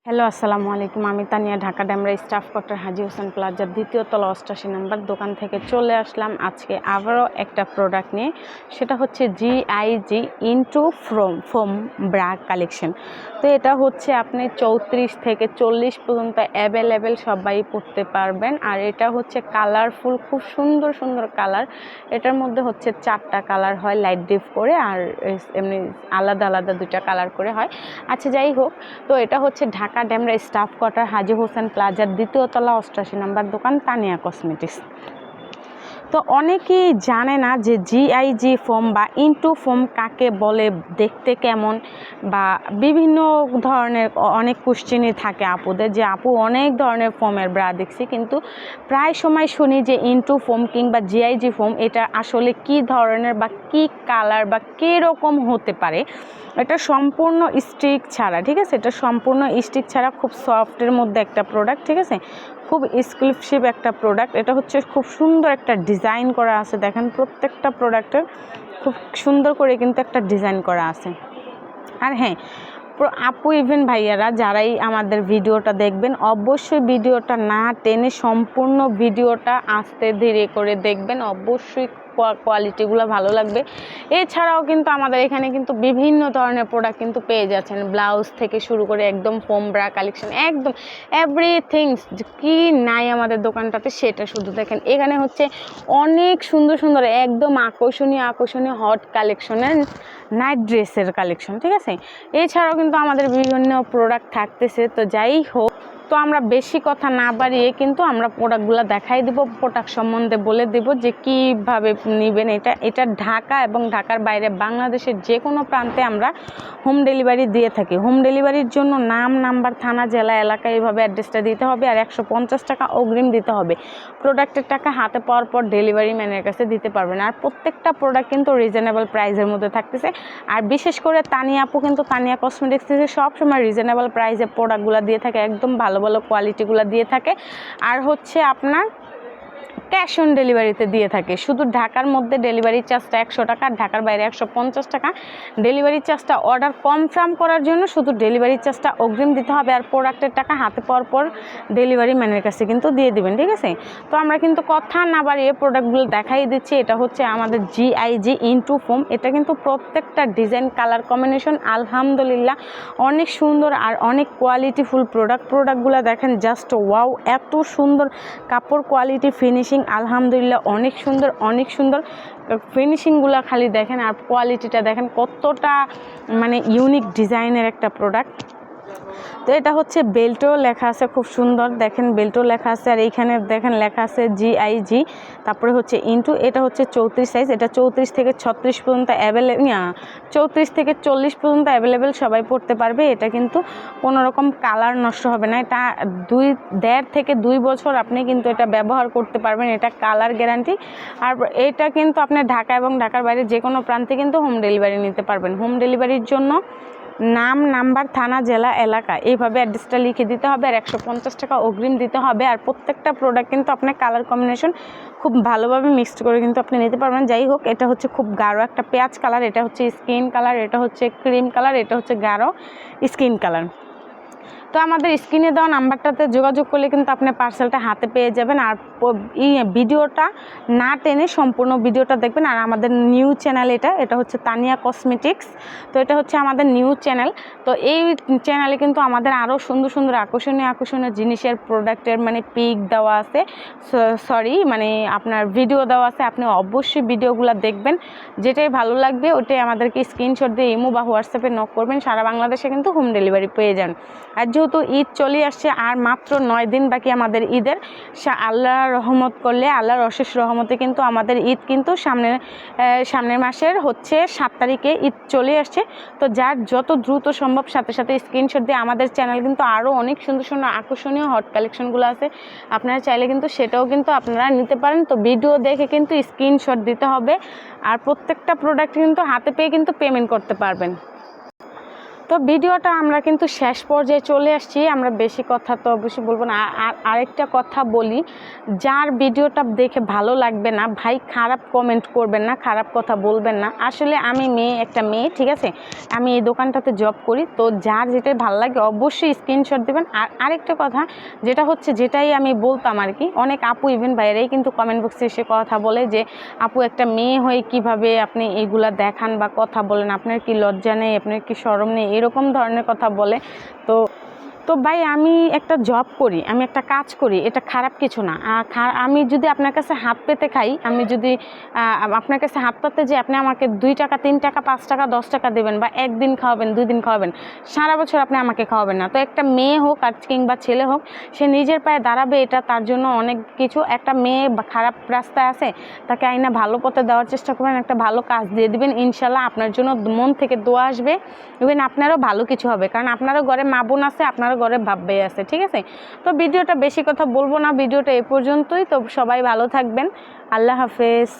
Hello, আসসালামু আলাইকুম। আমি তানিয়া, ঢাকা ডেমরা স্টাফ কোয়ার্টার হাজী হোসেন প্লাজার ২য় তলা ৮৮ নম্বর দোকান থেকে চলে আসলাম আজকে আবারও একটা প্রোডাক্ট নিয়ে। সেটা হচ্ছে GIG into foam bra collection. তো এটা হচ্ছে আপনি ৩৪ থেকে ৪০ পর্যন্ত অ্যাভেলেবেল সবাই পরতে পারবেন। আর এটা হচ্ছে কালারফুল, খুব সুন্দর সুন্দর কালার। এটার মধ্যে হচ্ছে 4টা কালার হয় লাইট ডিপ করে, আর এমনি আলাদা আলাদা 2টা কালার করে হয়। আচ্ছা, যাই হোক, তো এটা হচ্ছে ঢাকা ডেমরা স্টাফ কোয়ার্টার হাজী হোসেন প্লাজার ২য় তলা ৮৮ নম্বর দোকান, তানিয়া কসমেটিক্স। তো অনেকেই জানে না যে GIG ফোম বা ইনটু ফোম কাকে বলে, দেখতে কেমন, বা বিভিন্ন ধরনের অনেক কোশ্চেনই থাকে আপুদের, যে আপু অনেক ধরনের ফোমের ব্রা দেখছি, কিন্তু প্রায় সময় শুনি যে ইনটু ফোম কিংবা GIG ফোম এটা আসলে কি ধরনের বা কি কালার বা কীরকম হতে পারে। এটা সম্পূর্ণ স্টিক ছাড়া, ঠিক আছে, এটা সম্পূর্ণ স্টিক ছাড়া খুব সফটের মধ্যে একটা প্রোডাক্ট, ঠিক আছে, খুব এক্সক্লুসিভ একটা প্রোডাক্ট। এটা হচ্ছে খুব সুন্দর একটা ডিজাইন করা আছে, দেখেন প্রত্যেকটা প্রোডাক্টের খুব সুন্দর করে কিন্তু একটা ডিজাইন করা আছে। আর হ্যাঁ, আপু ইভেন ভাইয়ারা যারাই আমাদের ভিডিওটা দেখবেন, অবশ্যই ভিডিওটা না টেনে সম্পূর্ণ ভিডিওটা আস্তে ধীরে করে দেখবেন, অবশ্যই কোয়ালিটিগুলো ভালো লাগবে। এছাড়াও কিন্তু আমাদের এখানে কিন্তু বিভিন্ন ধরনের প্রোডাক্ট কিন্তু পেয়ে যাচ্ছেন, ব্লাউজ থেকে শুরু করে একদম ফোম ব্রা কালেকশন, একদম এভরিথিংস কি নাই আমাদের দোকানটাতে সেটা শুধু দেখেন। এখানে হচ্ছে অনেক সুন্দর সুন্দর একদম আকর্ষণীয় আকর্ষণীয় হট কালেকশনের নাইট ড্রেসের কালেকশন, ঠিক আছে। এছাড়াও কিন্তু আমাদের বিভিন্ন প্রোডাক্ট থাকতেছে। তো যাই হোক, তো আমরা বেশি কথা না বাড়িয়ে কিন্তু আমরা প্রোডাক্টগুলো দেখাই দেব, প্রোডাক্ট সম্বন্ধে বলে দেব যে কীভাবে নেবেন। এটা ঢাকা এবং ঢাকার বাইরে বাংলাদেশের যে কোনো প্রান্তে আমরা হোম ডেলিভারি দিয়ে থাকি। হোম ডেলিভারির জন্য নাম, নাম্বার, থানা, জেলা, এলাকা এইভাবে অ্যাড্রেসটা দিতে হবে, আর 150 টাকা অগ্রিম দিতে হবে। প্রোডাক্টের টাকা হাতে পাওয়ার পর ডেলিভারি ম্যানের কাছে দিতে পারবেন। আর প্রত্যেকটা প্রোডাক্ট কিন্তু রিজনেবল প্রাইসের মধ্যে থাকতেছে। আর বিশেষ করে তানিয়া আপু কিন্তু তানিয়া কসমেটিক্স থেকে সবসময় রিজনেবল প্রাইসে প্রোডাক্টগুলো দিয়ে থাকে, একদম ভালো ভালো কোয়ালিটিগুলো দিয়ে থাকে। আর হচ্ছে আপনার ক্যাশ অন ডেলিভারিতে দিয়ে থাকে। শুধু ঢাকার মধ্যে ডেলিভারি চার্জটা 100 টাকা, ঢাকার বাইরে 150 টাকা। ডেলিভারি চার্জটা অর্ডার কনফার্ম করার জন্য শুধু ডেলিভারি চার্জটা অগ্রিম দিতে হবে, আর প্রোডাক্টের টাকা হাতে পাওয়ার পর ডেলিভারি ম্যানের কাছে কিন্তু দিয়ে দিবেন, ঠিক আছে। তো আমরা কিন্তু কথা না বাড়িয়ে প্রোডাক্টগুলো দেখাই দিচ্ছি। এটা হচ্ছে আমাদের GIG ইনটু ফোম। এটা কিন্তু প্রত্যেকটা ডিজাইন, কালার কম্বিনেশন আলহামদুলিল্লাহ অনেক সুন্দর আর অনেক কোয়ালিটিফুল প্রোডাক্টগুলো দেখেন, জাস্ট ওয়াও, এত সুন্দর কাপড় কোয়ালিটি, ফিনিশিং আলহামদুলিল্লাহ অনেক সুন্দর, অনেক সুন্দর ফিনিশিংগুলো খালি দেখেন, আর কোয়ালিটিটা দেখেন কতটা মানে ইউনিক ডিজাইনের একটা প্রোডাক্ট। তো এটা হচ্ছে বেল্টও লেখা আছে, খুব সুন্দর দেখেন, বেল্টও লেখা আছে। আর এইখানে দেখেন লেখা আছে GIG, তারপরে হচ্ছে ইনটু। এটা হচ্ছে 34 সাইজ, এটা 34 থেকে 36 পর্যন্ত অ্যাভেলেবেল, 34 থেকে 40 পর্যন্ত অ্যাভেলেবেল, সবাই পড়তে পারবে। এটা কিন্তু কোনো রকম কালার নষ্ট হবে না। এটা 1.5 থেকে 2 বছর আপনি কিন্তু এটা ব্যবহার করতে পারবেন, এটা কালার গ্যারান্টি। আর এটা কিন্তু আপনি ঢাকা এবং ঢাকার বাইরে যে কোনো প্রান্তে কিন্তু হোম ডেলিভারি নিতে পারবেন। হোম ডেলিভারির জন্য নাম, নাম্বার, থানা, জেলা, এলাকা এইভাবে অ্যাড্রেসটা লিখে দিতে হবে, আর 150 টাকা অগ্রিম দিতে হবে। আর প্রত্যেকটা প্রোডাক্ট কিন্তু আপনার কালার কম্বিনেশন খুব ভালোভাবে মিক্সড করে কিন্তু আপনি নিতে পারবেন। যাই হোক, এটা হচ্ছে খুব গাঢ় একটা পেঁয়াজ কালার, এটা হচ্ছে স্কিন কালার, এটা হচ্ছে ক্রিম কালার, এটা হচ্ছে গাঢ় স্কিন কালার। তো আমাদের স্ক্রিনে দেওয়া নাম্বারটাতে যোগাযোগ করলে কিন্তু আপনি পার্সেলটা হাতে পেয়ে যাবেন। আর ভিডিওটা না টেনে সম্পূর্ণ ভিডিওটা দেখবেন। আর আমাদের নিউ চ্যানেল, এটা হচ্ছে তানিয়া কসমেটিক্স। তো এটা হচ্ছে আমাদের নিউ চ্যানেল। তো এই চ্যানেলে কিন্তু আমাদের আরও সুন্দর সুন্দর আকর্ষণীয় আকর্ষণীয় জিনিসের প্রোডাক্টের মানে পিক দেওয়া আছে, মানে আপনার ভিডিও দেওয়া আছে। আপনি অবশ্যই ভিডিওগুলো দেখবেন, যেটাই ভালো লাগবে ওটাই আমাদেরকে স্ক্রিনশট দিয়ে ইমো বা হোয়াটসঅ্যাপে নক করবেন। সারা বাংলাদেশে কিন্তু হোম ডেলিভারি পেয়ে যান। আর যেহেতু ঈদ চলে আসছে, আর মাত্র 9 দিন বাকি আমাদের ঈদের, আল্লাহর রহমত করলে, আল্লাহর অশেষ রহমতে কিন্তু আমাদের ঈদ কিন্তু সামনের মাসের হচ্ছে 7 তারিখে ঈদ চলে আসছে। তো যার যত দ্রুত সম্ভব সাথে সাথে স্ক্রিনশট দিয়ে, আমাদের চ্যানেল কিন্তু আরও অনেক সুন্দর সুন্দর আকর্ষণীয় হট কালেকশনগুলো আছে, আপনারা চাইলে কিন্তু সেটাও কিন্তু আপনারা নিতে পারেন। তো ভিডিও দেখে কিন্তু স্ক্রিনশট দিতে হবে, আর প্রত্যেকটা প্রোডাক্ট কিন্তু হাতে পেয়ে কিন্তু পেমেন্ট করতে পারবেন। তো ভিডিওটা আমরা কিন্তু শেষ পর্যায়ে চলে আসছি। আমরা বেশি কথা তো অবশ্যই বলবো না। আর আরেকটা কথা বলি, যার ভিডিওটা দেখে ভালো লাগবে না ভাই খারাপ কমেন্ট করবেন না, খারাপ কথা বলবেন না। আসলে আমি একটা মেয়ে, ঠিক আছে, আমি এই দোকানটাতে জব করি। তো যার যেটাই ভালো লাগে অবশ্যই স্ক্রিনশট দেবেন। আর আরেকটা কথা যেটা হচ্ছে, যেটাই আমি বলতাম আর কি, অনেক আপু ইভেন বাইরেই কিন্তু কমেন্ট বক্সে এসে কথা বলে যে আপু একটা মেয়ে হয়ে কিভাবে আপনি এগুলা দেখান বা কথা বলেন, আপনার কি লজ্জা নেই, আপনার কি শরম নেই, এরকম ধরনের কথা বলে। তো তো ভাই আমি একটা জব করি, আমি একটা কাজ করি, এটা খারাপ কিছু না। আমি যদি আপনার কাছে হাত পেতে খাই, আমি যদি আপনার কাছে হাত পাতে যে আপনি আমাকে 2 টাকা 3 টাকা 5 টাকা 10 টাকা দেবেন বা একদিন খাওয়াবেন 2 দিন খাওয়াবেন, সারা বছর আপনি আমাকে খাওয়াবেন না। তো একটা মেয়ে হোক আর কিংবা ছেলে হোক, সে নিজের পায়ে দাঁড়াবে, এটা তার জন্য অনেক কিছু। একটা মেয়ে খারাপ রাস্তায় আছে, তাকে আইনা ভালো পথে দেওয়ার চেষ্টা করবেন, একটা ভালো কাজ দিয়ে দিবেন, ইনশাল্লাহ আপনার জন্য মন থেকে দোয়া আসবে। ইভেন আপনারও ভালো কিছু হবে, কারণ আপনারও ঘরে মা বোন আছে, আপনারও ঘরে ভাববে আছে, ঠিক আছে। তো ভিডিওটা বেশি কথা বলবো না, ভিডিওটা এ পর্যন্তই। তো সবাই ভালো থাকবেন, আল্লাহ হাফেজ।